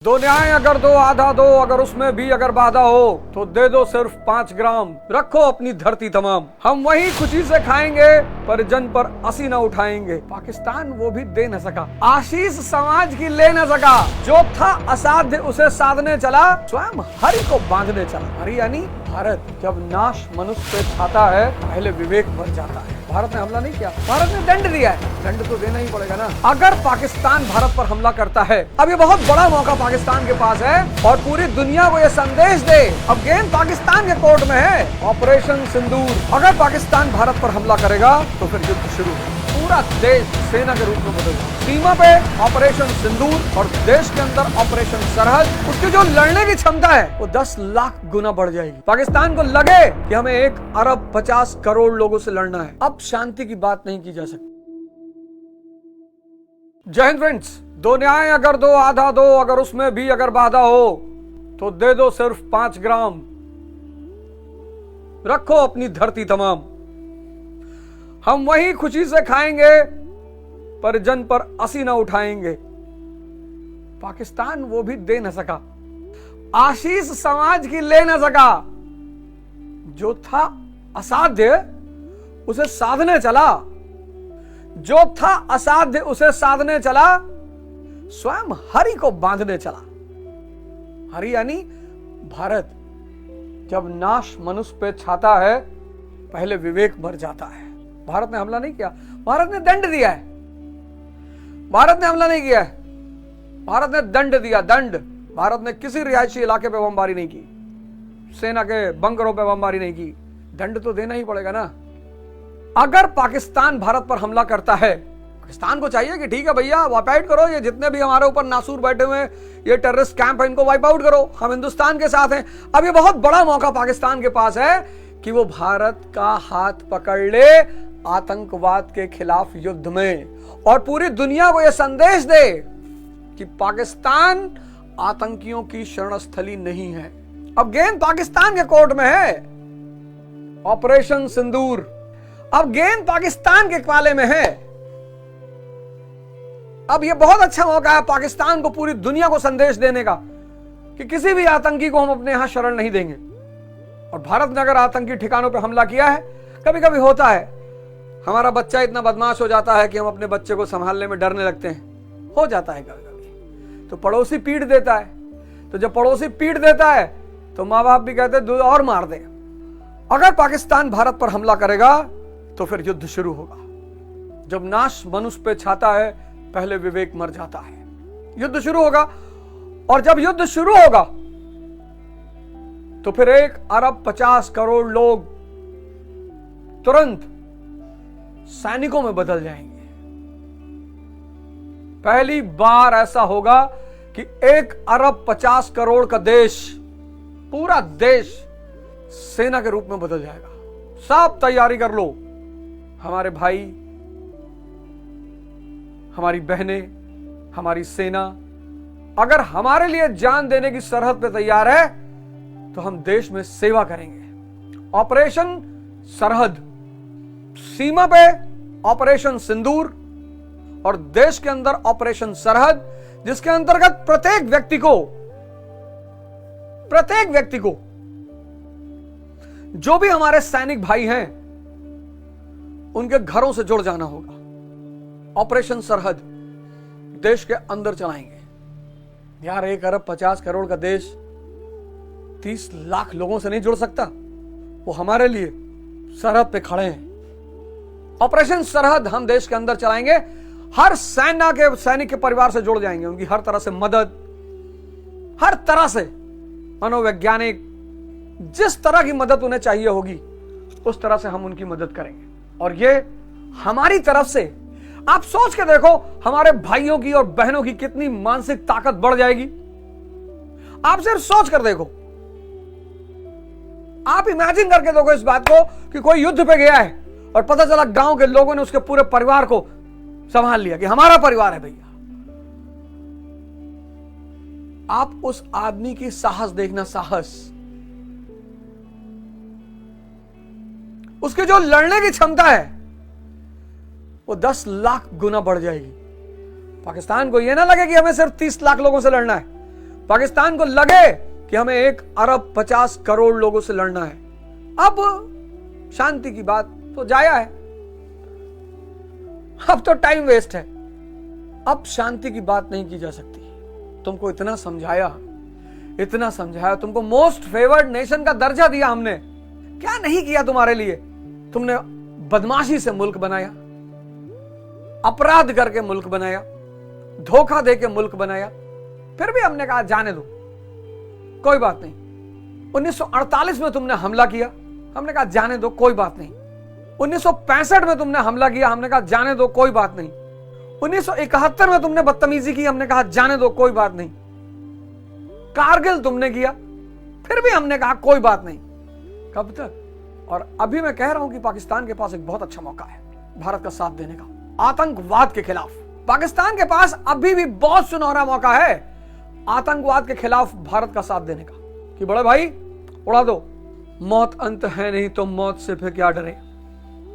दो न्याय अगर दो आधा दो, अगर उसमें भी अगर बाधा हो तो दे दो सिर्फ 5 ग्राम। रखो अपनी धरती तमाम, हम वही खुशी से खाएंगे पर जन पर असी न उठाएंगे। पाकिस्तान वो भी दे न सका, आशीष समाज की ले न सका। जो था असाध्य उसे साधने चला, स्वयं हरि को बांधने चला। हरि यानी भारत। जब नाश मनुष्य पे छाता है पहले विवेक मर जाता है। भारत ने हमला नहीं किया, भारत ने दंड दिया है, दंड तो देना ही पड़ेगा ना। अगर पाकिस्तान भारत पर हमला करता है, अब ये बहुत बड़ा मौका पाकिस्तान के पास है और पूरी दुनिया को ये संदेश दे। अब गेंद पाकिस्तान के कोर्ट में है, ऑपरेशन सिंदूर। अगर पाकिस्तान भारत पर हमला करेगा तो फिर युद्ध शुरू है। पूरा देश सेना के रूप में बदलेगा। सीमा पे ऑपरेशन सिंदूर और देश के अंदर ऑपरेशन सरहद, उसकी जो लड़ने की क्षमता है वो 10 लाख गुना बढ़ जाएगी। पाकिस्तान को लगे कि हमें 1 अरब 50 करोड़ लोगों से लड़ना है, अब शांति की बात नहीं की जा सकती। जय हिंद फ्रेंड्स। दो न्याय अगर दो आधा दो, अगर उसमें भी अगर बाधा हो तो दे दो सिर्फ 5 ग्राम। रखो अपनी धरती तमाम, हम वही खुशी से खाएंगे पर जन पर असी न उठाएंगे। पाकिस्तान वो भी दे न सका, आशीष समाज की ले न सका। जो था असाध्य उसे साधने चला, जो था असाध्य उसे साधने चला, स्वयं हरि को बांधने चला। हरि यानी भारत। जब नाश मनुष्य पे छाता है पहले विवेक मर जाता है। भारत ने हमला नहीं किया, भारत ने दंड दिया है। भारत ने हमला नहीं किया है, भारत ने दंड दिया, दंड। भारत ने किसी रिहायशी इलाके पे बमबारी नहीं की, सेना के बंकरों पे बमबारी नहीं की। दंड तो देना ही पड़ेगा ना। अगर पाकिस्तान भारत पर हमला करता है, पाकिस्तान को चाहिए कि ठीक है भैया वाइप आउट करो, ये जितने भी हमारे ऊपर नासूर बैठे हुए हैं, ये टेररिस्ट कैंप है, इनको वाइप आउट करो, हम हिंदुस्तान के साथ हैं। अब ये बहुत बड़ा मौका पाकिस्तान के पास है कि वो भारत का हाथ पकड़ ले आतंकवाद के खिलाफ युद्ध में और पूरी दुनिया को यह संदेश दे कि पाकिस्तान आतंकियों की शरणस्थली नहीं है। अब गेंद पाकिस्तान के कोर्ट में है, ऑपरेशन सिंदूर। अब गेंद पाकिस्तान के पाले में है। अब यह बहुत अच्छा मौका है पाकिस्तान को पूरी दुनिया को संदेश देने का कि किसी भी आतंकी को हम अपने यहां शरण नहीं देंगे। और भारत ने अगर आतंकी ठिकानों पर हमला किया है, कभी कभी होता है हमारा बच्चा इतना बदमाश हो जाता है कि हम अपने बच्चे को संभालने में डरने लगते हैं, हो जाता है कभी कभी। तो पड़ोसी पीट देता है, तो जब पड़ोसी पीट देता है तो माँ बाप भी कहते हैं दूध और मार दे। अगर पाकिस्तान भारत पर हमला करेगा तो फिर युद्ध शुरू होगा। जब नाश मनुष्य पे छाता है पहले विवेक मर जाता है। युद्ध शुरू होगा और जब युद्ध शुरू होगा तो फिर 1 अरब 50 करोड़ लोग तुरंत सैनिकों में बदल जाएंगे। पहली बार ऐसा होगा कि 1 अरब 50 करोड़ का देश, पूरा देश सेना के रूप में बदल जाएगा। सब तैयारी कर लो, हमारे भाई, हमारी बहनें, हमारी सेना अगर हमारे लिए जान देने की सरहद पे तैयार है तो हम देश में सेवा करेंगे। ऑपरेशन सरहद, सीमा पे ऑपरेशन सिंदूर और देश के अंदर ऑपरेशन सरहद, जिसके अंतर्गत प्रत्येक व्यक्ति को जो भी हमारे सैनिक भाई हैं उनके घरों से जुड़ जाना होगा। ऑपरेशन सरहद देश के अंदर चलाएंगे। यार 1 अरब 50 करोड़ का देश 30 लाख लोगों से नहीं जुड़ सकता, वो हमारे लिए सरहद पे खड़े हैं। ऑपरेशन सरहद हम देश के अंदर चलाएंगे, हर सेना के सैनिक के परिवार से जुड़ जाएंगे, उनकी हर तरह से मदद, हर तरह से मनोवैज्ञानिक, जिस तरह की मदद उन्हें चाहिए होगी उस तरह से हम उनकी मदद करेंगे। और ये हमारी तरफ से, आप सोच के देखो हमारे भाइयों की और बहनों की कितनी मानसिक ताकत बढ़ जाएगी। आप सिर्फ सोच कर देखो, आप इमेजिन करके देखो इस बात को कि कोई युद्ध पे गया है और पता चला गांव के लोगों ने उसके पूरे परिवार को संभाल लिया कि हमारा परिवार है भैया। आप उस आदमी की साहस देखना, साहस, उसके जो लड़ने की क्षमता है वो 10 लाख गुना बढ़ जाएगी। पाकिस्तान को यह ना लगे कि हमें सिर्फ 30 लाख लोगों से लड़ना है, पाकिस्तान को लगे कि हमें 1 अरब 50 करोड़ लोगों से लड़ना है। अब शांति की बात तो जाया है, अब तो टाइम वेस्ट है, अब शांति की बात नहीं की जा सकती। तुमको इतना समझाया, तुमको मोस्ट फेवर्ड नेशन का दर्जा दिया हमने, क्या नहीं किया तुम्हारे लिए। तुमने बदमाशी से मुल्क बनाया, अपराध करके मुल्क बनाया, धोखा देके मुल्क बनाया, फिर भी हमने कहा जाने दो, कोई बात नहीं। 1948 में तुमने हमला किया, हमने कहा जाने दो, कोई बात नहीं। 1965 में तुमने हमला किया, हमने कहा जाने दो, कोई बात नहीं। 1971 में तुमने बदतमीजी की, हमने कहा जाने दो, कोई बात नहीं। कारगिल तुमने किया, फिर भी हमने कहा कोई बात नहीं। कब तक? और अभी मैं कह रहा हूं कि पाकिस्तान के पास एक बहुत अच्छा मौका है भारत का साथ देने का आतंकवाद के खिलाफ। पाकिस्तान के पास अभी भी बहुत सुनहरा मौका है आतंकवाद के खिलाफ भारत का साथ देने का, कि बड़े भाई उड़ा दो, मौत अंत है नहीं तो मौत से फिर क्या डरे,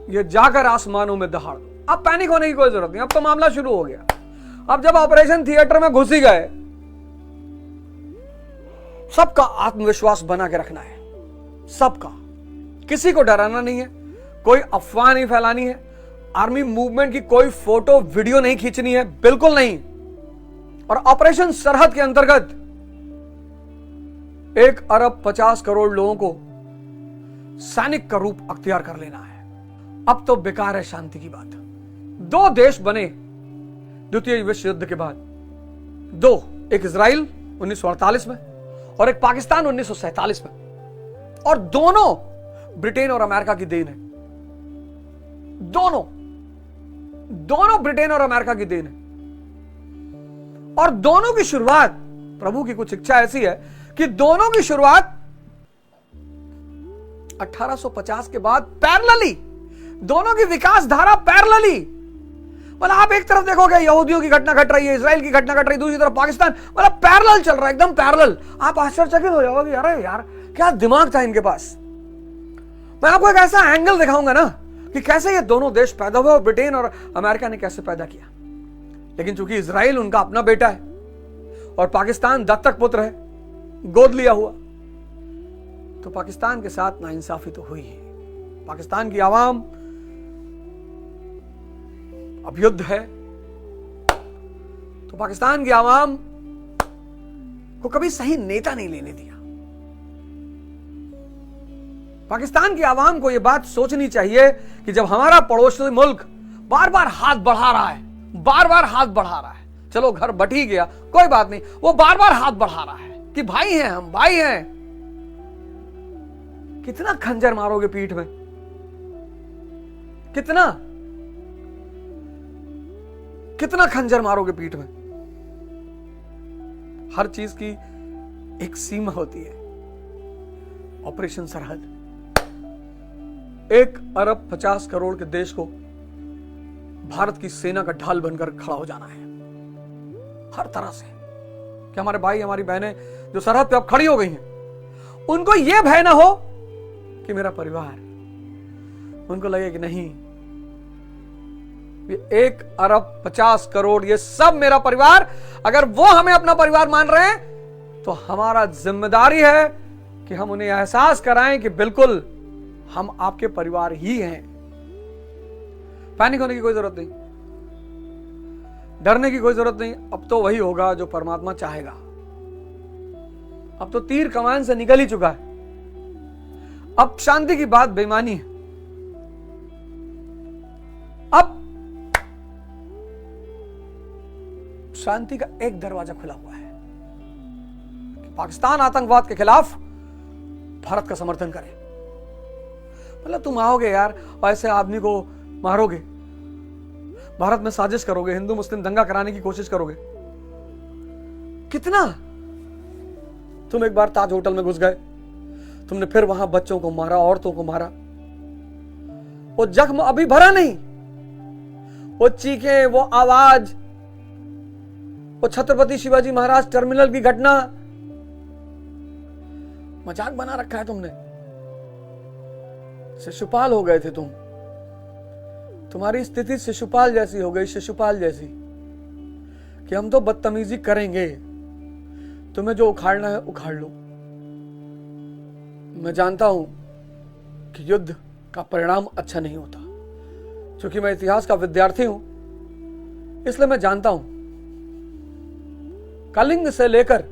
ये जाकर आसमानों में दहाड़ दो। अब पैनिक होने की कोई जरूरत नहीं, अब तो मामला शुरू हो गया। अब जब ऑपरेशन थिएटर में घुस ही गए, सबका आत्मविश्वास बना के रखना है, सबका, किसी को डराना नहीं है, कोई अफवाह नहीं फैलानी है, आर्मी मूवमेंट की कोई फोटो वीडियो नहीं खींचनी है, बिल्कुल नहीं। और ऑपरेशन सरहद के अंतर्गत 1 अरब 50 करोड़ लोगों को सैनिक का रूप अख्तियार कर लेना है। अब तो बेकार है शांति की बात। 2 देश बने द्वितीय विश्व युद्ध के बाद, 2, एक इजराइल 1948 में और एक पाकिस्तान 1947 में, और दोनों ब्रिटेन और अमेरिका की देन है। दोनों ब्रिटेन और अमेरिका की देन है। और दोनों की शुरुआत, प्रभु की कुछ इच्छा ऐसी है कि दोनों की शुरुआत 1850 के बाद पैरेलली, दोनों की विकास धारा पैरेलली, मतलब आप एक तरफ देखोगे यहूदियों की घटना घट रही है, इजराइल की घटना घट रही है, दूसरी तरफ पाकिस्तान, मतलब पैरेलल चल रहा है, एकदम पैरेलल। आप आश्चर्यचकित हो जाओगे, अरे यार क्या दिमाग था इनके पास। मैं आपको एक ऐसा एंगल दिखाऊंगा ना कि कैसे ये दोनों देश पैदा हुए और ब्रिटेन और अमेरिका ने कैसे पैदा किया। लेकिन चूंकि इजराइल उनका अपना बेटा है और पाकिस्तान दत्तक पुत्र है, गोद लिया हुआ, तो पाकिस्तान के साथ नाइंसाफी तो हुई है। पाकिस्तान की आवाम, अब युद्ध है तो पाकिस्तान की आवाम को कभी सही नेता नहीं लेने दिया। पाकिस्तान की आवाम को यह बात सोचनी चाहिए कि जब हमारा पड़ोसी मुल्क बार बार हाथ बढ़ा रहा है, चलो घर बट ही गया, कोई बात नहीं, वो बार बार हाथ बढ़ा रहा है कि भाई हैं हम, भाई हैं। कितना खंजर मारोगे पीठ में, कितना खंजर मारोगे पीठ में। हर चीज की एक सीमा होती है। ऑपरेशन सरहद, 1 अरब 50 करोड़ के देश को भारत की सेना का ढाल बनकर खड़ा हो जाना है हर तरह से, कि हमारे भाई हमारी बहनें जो सरहद पे अब खड़ी हो गई हैं, उनको यह भय ना हो कि मेरा परिवार, उनको लगे कि नहीं, ये 1 अरब 50 करोड़ ये सब मेरा परिवार, अगर वो हमें अपना परिवार मान रहे हैं तो हमारा जिम्मेदारी है कि हम उन्हें एहसास कराएं कि बिल्कुल हम आपके परिवार ही हैं। पैनिक होने की कोई जरूरत नहीं, डरने की कोई जरूरत नहीं। अब तो वही होगा जो परमात्मा चाहेगा। अब तो तीर कमान से निकल ही चुका है, अब शांति की बात बेईमानी है। अब शांति का एक दरवाजा खुला हुआ है कि पाकिस्तान आतंकवाद के खिलाफ भारत का समर्थन करे। मतलब तुम आओगे यार और ऐसे आदमी को मारोगे, भारत में साजिश करोगे, हिंदू मुस्लिम दंगा कराने की कोशिश करोगे। कितना, तुम एक बार ताज होटल में घुस गए, तुमने फिर वहां बच्चों को मारा, औरतों को मारा, वो जख्म अभी भरा नहीं, वो चीखें, वो आवाज, वो छत्रपति शिवाजी महाराज टर्मिनल की घटना, मजाक बना रखा है तुमने। शिशुपाल हो गए थे तुम, तुम्हारी स्थिति शिशुपाल जैसी हो गई, शिशुपाल जैसी, कि हम तो बदतमीजी करेंगे, तुम्हें जो उखाड़ना है उखाड़ लो। मैं जानता हूं कि युद्ध का परिणाम अच्छा नहीं होता। क्योंकि मैं इतिहास का विद्यार्थी हूं, इसलिए मैं जानता हूं कलिंग से लेकर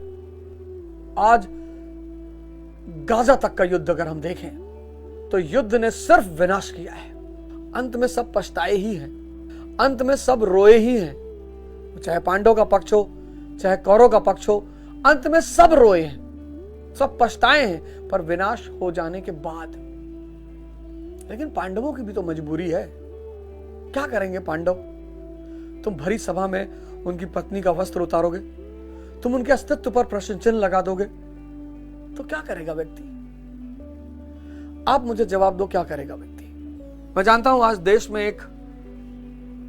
आज गाजा तक का युद्ध अगर हम देखें तो युद्ध ने सिर्फ विनाश किया है। अंत में सब पछताए ही हैं, अंत में सब रोए ही हैं। चाहे पांडवों का पक्ष हो चाहे कौरव का पक्ष हो, अंत में सब रोए हैं, सब पछताए हैं, पर विनाश हो जाने के बाद। लेकिन पांडवों की भी तो मजबूरी है। क्या करेंगे पांडव? तुम भरी सभा में उनकी पत्नी का वस्त्र उतारोगे, तुम उनके अस्तित्व पर प्रश्न चिन्ह लगा दोगे, तो क्या करेगा व्यक्ति? आप मुझे जवाब दो, क्या करेगा व्यक्ति? मैं जानता हूं आज देश में एक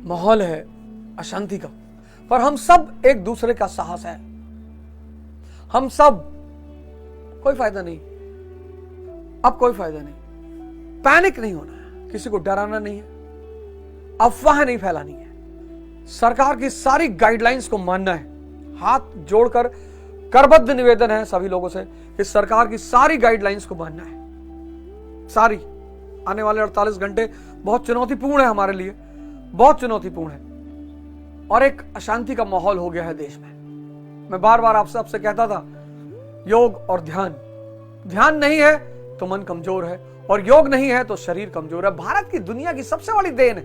माहौल है अशांति का, पर हम सब एक दूसरे का साहस है। हम सब, कोई फायदा नहीं, अब कोई फायदा नहीं, पैनिक नहीं होना है, किसी को डराना नहीं है, अफवाह नहीं फैलानी है, सरकार की सारी गाइडलाइंस को मानना है। हाथ जोड़कर करबद्ध निवेदन है सभी लोगों से कि सरकार की सारी गाइडलाइंस को मानना है। सारी। आने वाले 48 घंटे बहुत चुनौतीपूर्ण है हमारे लिए, बहुत चुनौतीपूर्ण है, और एक अशांति का माहौल हो गया है देश में। मैं बार बार आप सबसे कहता था, योग और ध्यान। ध्यान नहीं है तो मन कमजोर है, और योग नहीं है तो शरीर कमजोर है। भारत की दुनिया की सबसे बड़ी देन है,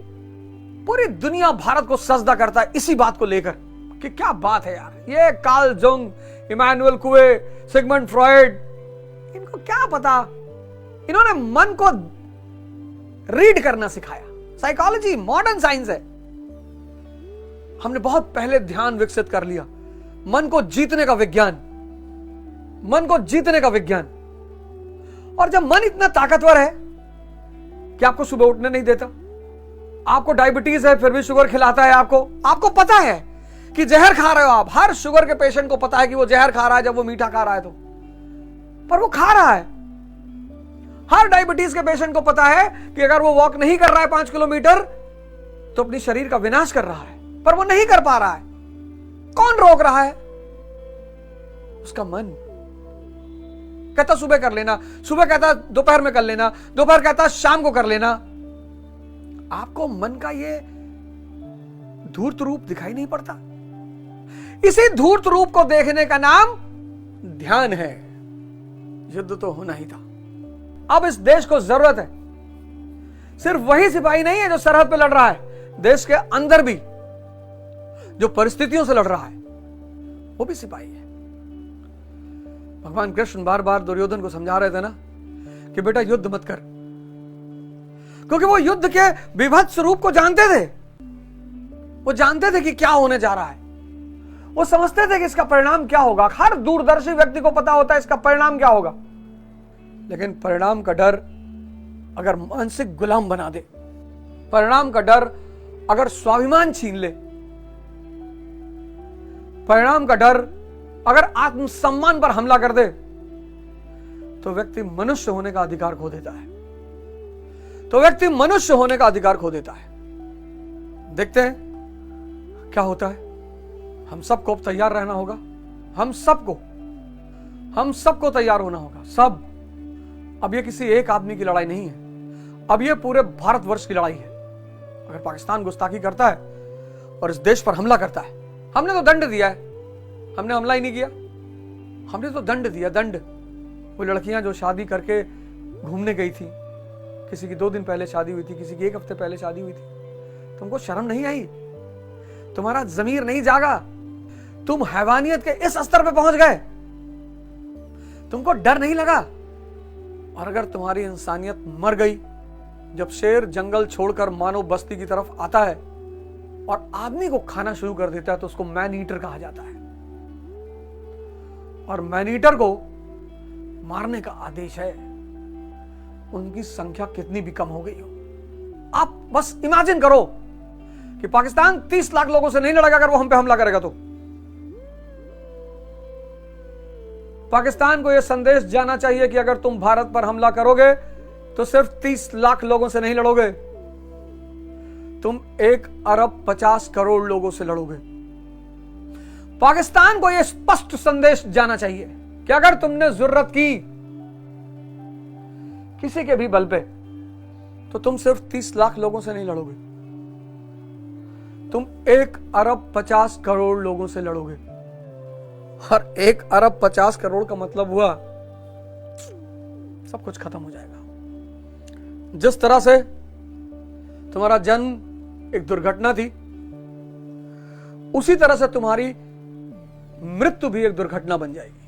पूरी दुनिया भारत को सजदा करता है इसी बात को लेकर कि क्या बात है यार, ये कार्ल जुंग, इमैनुअल कुवे, सिगमंड फ्रॉइड, इनको क्या पता? इन्होंने मन को रीड करना सिखाया। साइकोलॉजी मॉडर्न साइंस है। हमने बहुत पहले ध्यान विकसित कर लिया, मन को जीतने का विज्ञान, मन को जीतने का विज्ञान। और जब मन इतना ताकतवर है कि आपको सुबह उठने नहीं देता, आपको डायबिटीज है फिर भी शुगर खिलाता है, आपको पता है कि जहर खा रहे हो आप। हर शुगर के पेशेंट को पता है कि वो जहर खा रहा है जब वो मीठा खा रहा है तो, पर वो खा रहा है। हर डायबिटीज के पेशेंट को पता है कि अगर वो वॉक नहीं कर रहा है 5 किलोमीटर तो अपनी शरीर का विनाश कर रहा है, पर वो नहीं कर पा रहा है। कौन रोक रहा है? उसका मन। कहता सुबह कर लेना, सुबह कहता दोपहर में कर लेना, दोपहर कहता शाम को कर लेना। आपको मन का ये धूर्त रूप दिखाई नहीं पड़ता? इसी धूर्त रूप को देखने का नाम ध्यान है। युद्ध तो होना ही था। अब इस देश को जरूरत है, सिर्फ वही सिपाही नहीं है जो सरहद पे लड़ रहा है, देश के अंदर भी जो परिस्थितियों से लड़ रहा है वो भी सिपाही है। भगवान कृष्ण बार बार दुर्योधन को समझा रहे थे ना कि बेटा युद्ध मत कर, क्योंकि वो युद्ध के विभत्स रूप को जानते थे। वो जानते थे कि क्या होने जा रहा है, वो समझते थे कि इसका परिणाम क्या होगा। हर दूरदर्शी व्यक्ति को पता होता है इसका परिणाम क्या होगा, लेकिन परिणाम का डर अगर मानसिक गुलाम बना दे, परिणाम का डर अगर स्वाभिमान छीन ले, परिणाम का डर अगर आत्मसम्मान पर हमला कर दे, तो व्यक्ति मनुष्य होने का अधिकार खो देता है। तो व्यक्ति मनुष्य होने का अधिकार खो देता है। देखते हैं क्या होता है। हम सबको तैयार रहना होगा, हम सबको तैयार होना होगा, सब। अब ये किसी एक आदमी की लड़ाई नहीं है, अब ये पूरे भारतवर्ष की लड़ाई है। अगर पाकिस्तान गुस्ताखी करता है और इस देश पर हमला करता है, हमने तो दंड दिया है, हमने हमला ही नहीं किया, हमने तो दंड दिया, दंड। वो लड़कियां जो शादी करके घूमने गई थी, किसी की 2 दिन पहले शादी हुई थी, किसी की 1 हफ्ते पहले शादी हुई थी, तुमको शर्म नहीं आई? तुम्हारा जमीर नहीं जागा? तुम हैवानियत के इस स्तर पे पहुंच गए, तुमको डर नहीं लगा? और अगर तुम्हारी इंसानियत मर गई, जब शेर जंगल छोड़कर मानव बस्ती की तरफ आता है और आदमी को खाना शुरू कर देता है, तो उसको मैन ईटर कहा जाता है। और मैन ईटर को मारने का आदेश है, उनकी संख्या कितनी भी कम हो गई हो। आप बस इमेजिन करो कि पाकिस्तान 30 लाख लोगों से नहीं लड़ेगा अगर वो हम पे हमला करेगा तो। पाकिस्तान को यह संदेश जाना चाहिए कि अगर तुम भारत पर हमला करोगे तो सिर्फ 30 लाख लोगों से नहीं लड़ोगे, तुम 1 अरब 50 करोड़ लोगों से लड़ोगे। पाकिस्तान को यह स्पष्ट संदेश जाना चाहिए कि अगर तुमने जरूरत की किसी के भी बल पे, तो तुम सिर्फ 30 लाख लोगों से नहीं लड़ोगे, तुम 1 अरब 50 करोड़ लोगों से लड़ोगे। और 1 अरब 50 करोड़ का मतलब हुआ सब कुछ खत्म हो जाएगा। जिस तरह से तुम्हारा जन्म एक दुर्घटना थी, उसी तरह से तुम्हारी मृत्यु भी एक दुर्घटना बन जाएगी।